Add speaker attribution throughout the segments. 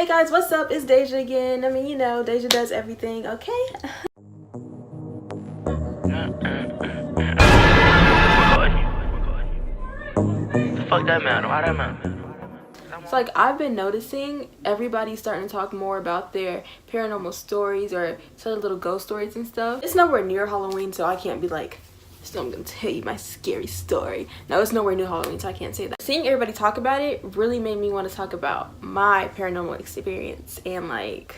Speaker 1: Hey guys, what's up? It's Deja again. I mean, you know, Deja does everything, okay?
Speaker 2: Fuck that man. Why that man?
Speaker 1: So like I've been noticing everybody's starting to talk more about their paranormal stories or tell little ghost stories and stuff. It's nowhere near Halloween, so I can't be like, so I'm gonna tell you my scary story. No, it's nowhere near Halloween, so I can't say that. Seeing everybody talk about it really made me want to talk about my paranormal experience. And like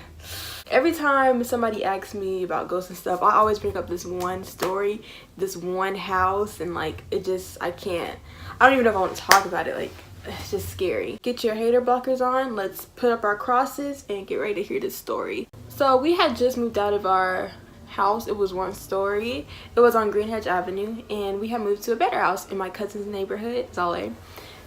Speaker 1: every time somebody asks me about ghosts and stuff, I always bring up this one story, this one house, and like it just, I don't even know if I want to talk about it. Like, it's just scary. Get your hater blockers on, let's put up our crosses and get ready to hear this story. So we had just moved out of our house. It was one story. It was on Greenhedge Avenue, and we had moved to a better house in my cousin's neighborhood, Zale.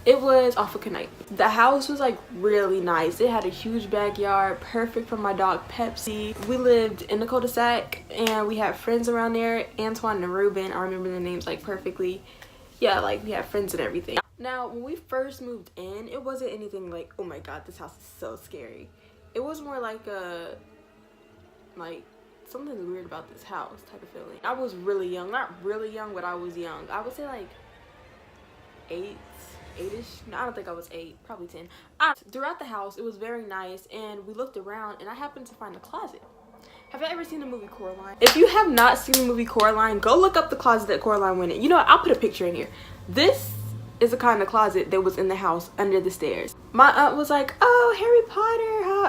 Speaker 1: It was off of Knight. The house was like really nice. It had a huge backyard, perfect for my dog Pepsi. We lived in the cul-de-sac and we had friends around there, Antoine and Ruben. I remember their names like perfectly. Yeah, like we had friends and everything. Now, when we first moved in, it wasn't anything like, oh my god, this house is so scary. It was more like something's weird about this house type of feeling. I was really young, not really young, but I was young. I would say like eight-ish. No, I don't think I was 8, probably 10. Throughout the house, it was very nice, and we looked around, and I happened to find a closet. Have you ever seen the movie Coraline? If you have not seen the movie Coraline, go look up the closet that Coraline went in. You know what? I'll put a picture in here. This is the kind of closet that was in the house under the stairs. My aunt was like, oh, Harry Potter.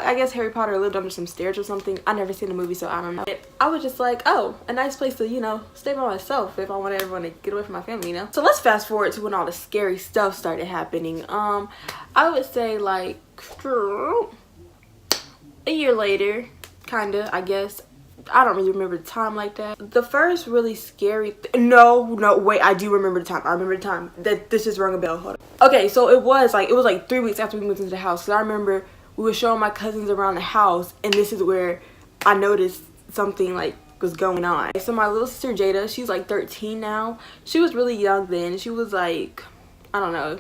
Speaker 1: I guess Harry Potter lived under some stairs or something. I never seen the movie, so I don't know. I was just like, oh, a nice place to, you know, stay by myself if I wanted everyone to get away from my family, you know? So let's fast forward to when all the scary stuff started happening. I would say like a year later, kinda, I guess. I don't really remember the time like that. The first really scary no, wait, I do remember the time. I remember the time. This just rung a bell. Hold on. Okay, so it was like 3 weeks after we moved into the house. Cause I remember we were showing my cousins around the house, and this is where I noticed something like was going on. So my little sister Jada, she's like 13 now. She was really young then. She was like, I don't know,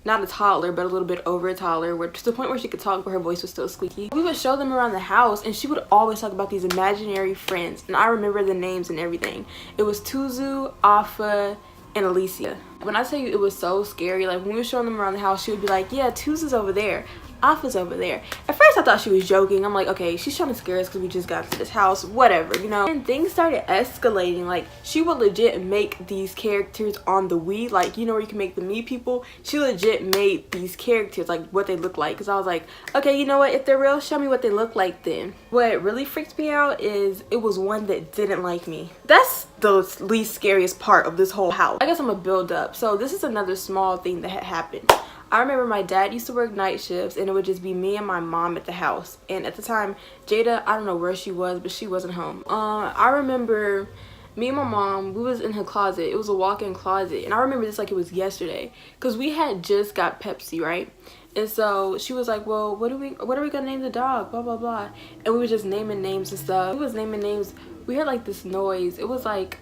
Speaker 1: not a toddler, but a little bit over a toddler, where to the point where she could talk but her voice was still squeaky. We would show them around the house, and she would always talk about these imaginary friends, and I remember the names and everything. It was Tuzu, Afa, and Alicia. When I tell you it was so scary, like when we were showing them around the house, she would be like, yeah, Tuzu's over there, Afa's over there. At first I thought she was joking. I'm like, okay, she's trying to scare us because we just got to this house, whatever, you know. And things started escalating. Like, she would legit make these characters on the Wii, like, you know where you can make the Me people. She legit made these characters, like what they look like, because I was like, okay, you know what, if they're real, show me what they look like then. What really freaked me out is it was one that didn't like me. That's the least scariest part of this whole house. I guess I'm gonna build up. So this is another small thing that had happened. I remember my dad used to work night shifts, and it would just be me and my mom at the house. And at the time, Jada, I don't know where she was, but she wasn't home. I remember me and my mom, we was in her closet. It was a walk-in closet, and I remember this like it was yesterday, because we had just got Pepsi, right? And so she was like, well, what are we gonna name the dog, blah blah blah. And we were just naming names and stuff. We was naming names. We heard like this noise. It was like,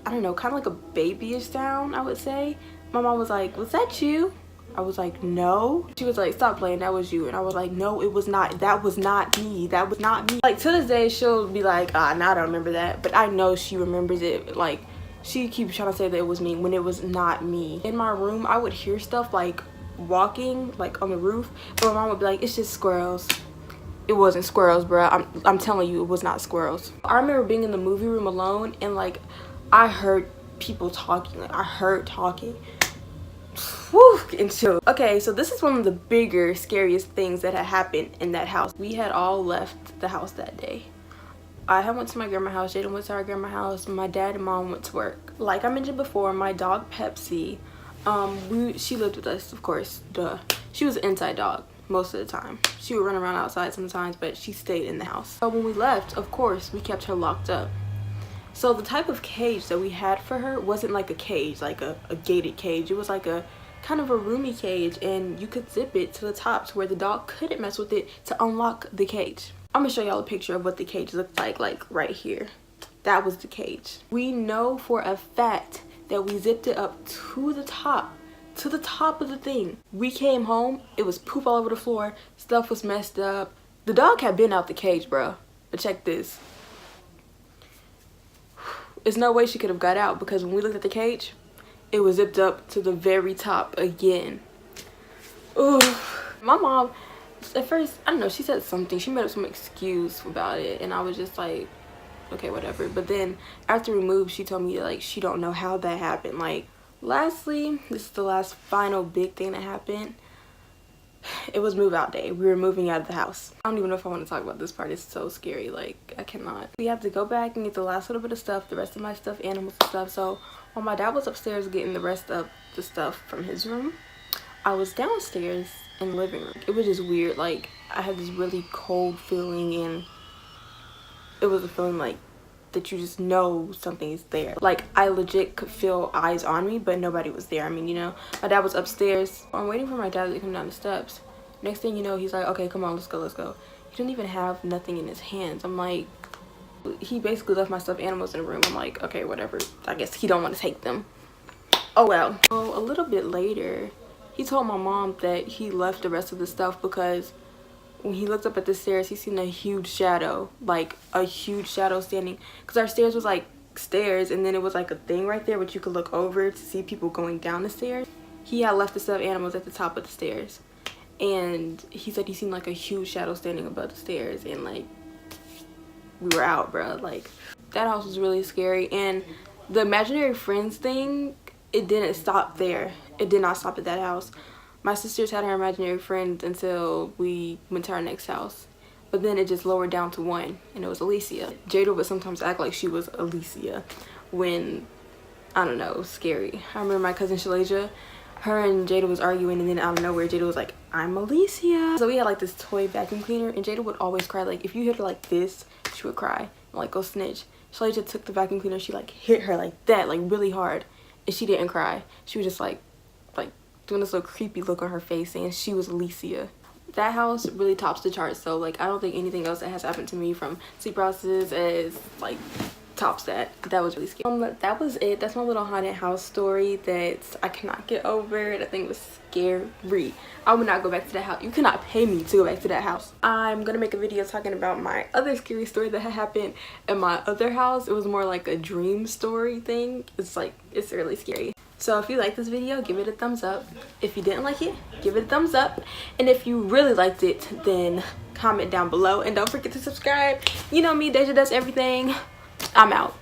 Speaker 1: I don't know, kind of like a babyish sound, I would say. My mom was like, was that you? I was like, no. She was like, stop playing, that was you. And I was like, no, it was not. That was not me. That was not me. Like, to this day, she'll be like, now I don't remember that. But I know she remembers it. Like, she keeps trying to say that it was me when it was not me. In my room, I would hear stuff like walking, like on the roof. But my mom would be like, it's just squirrels. It wasn't squirrels, bro. I'm telling you, it was not squirrels. I remember being in the movie room alone, and like, I heard people talking. Like, I heard talking. Whew, and chill. Okay, so this is one of the bigger, scariest things that had happened in that house. We had all left the house that day. I had went to my grandma's house, Jaden went to our grandma's house, my dad and mom went to work. Like I mentioned before, my dog Pepsi, she lived with us, of course, duh. She was an inside dog most of the time. She would run around outside sometimes, but she stayed in the house. So when we left, of course, we kept her locked up. So the type of cage that we had for her wasn't like a cage, like a gated cage. It was like a kind of a roomy cage, and you could zip it to the top to where the dog couldn't mess with it to unlock the cage. I'm gonna show y'all a picture of what the cage looked like right here. That was the cage. We know for a fact that we zipped it up to the top to the top of the thing. We came home, it was poop all over the floor, stuff was messed up. The dog had been out the cage, bro. But check this. There's no way she could have got out because when we looked at the cage, it was zipped up to the very top again. Ooh. My mom, at first, I don't know, she said something. She made up some excuse about it, and I was just like, okay, whatever. But then after we moved, she told me like she don't know how that happened. Like, lastly, this is the last final big thing that happened. It was move out day. We were moving out of the house. I don't even know if I want to talk about this part. It's so scary. Like, I cannot. We have to go back and get the last little bit of stuff, the rest of my stuff, animals and stuff. So while my dad was upstairs getting the rest of the stuff from his room, I was downstairs in the living room. It was just weird. Like, I had this really cold feeling, and it was a feeling like that you just know something's there. Like, I legit could feel eyes on me, but nobody was there. I mean, you know, my dad was upstairs. I'm waiting for my dad to come down the steps. Next thing you know, he's like, okay, come on, let's go, let's go. He didn't even have nothing in his hands. I'm like, he basically left my stuffed animals in the room. I'm like, okay, whatever. I guess he don't want to take them. Oh well. So a little bit later, he told my mom that he left the rest of the stuff because when he looked up at the stairs, he seen a huge shadow, like a huge shadow standing, because our stairs was like stairs, and then it was like a thing right there which you could look over to see people going down the stairs. He had left the stuffed animals at the top of the stairs, and he said he seen like a huge shadow standing above the stairs, and like we were out, bro. Like, that house was really scary. And the imaginary friends thing, it didn't stop there. It did not stop at that house. My sisters had her imaginary friends until we went to our next house. But then it just lowered down to one, and it was Alicia. Jada would sometimes act like she was Alicia when, I don't know, it was scary. I remember my cousin Shalasia, her and Jada was arguing, and then out of nowhere, Jada was like, I'm Alicia. So we had like this toy vacuum cleaner, and Jada would always cry. Like, if you hit her like this, she would cry and like go snitch. Shalasia took the vacuum cleaner, she like hit her like that, like really hard, and she didn't cry. She was just like doing this little creepy look on her face saying she was Alicia. That house really tops the charts, so like I don't think anything else that has happened to me from sleep paralysis is like tops that. That was really scary. That was it. That's my little haunted house story that I cannot get over. That thing was scary. I would not go back to that house. You cannot pay me to go back to that house. I'm gonna make a video talking about my other scary story that had happened in my other house. It was more like a dream story thing. It's really scary. So if you like this video, give it a thumbs up. If you didn't like it, give it a thumbs up. And if you really liked it, then comment down below. And don't forget to subscribe. You know me, Deja does everything. I'm out.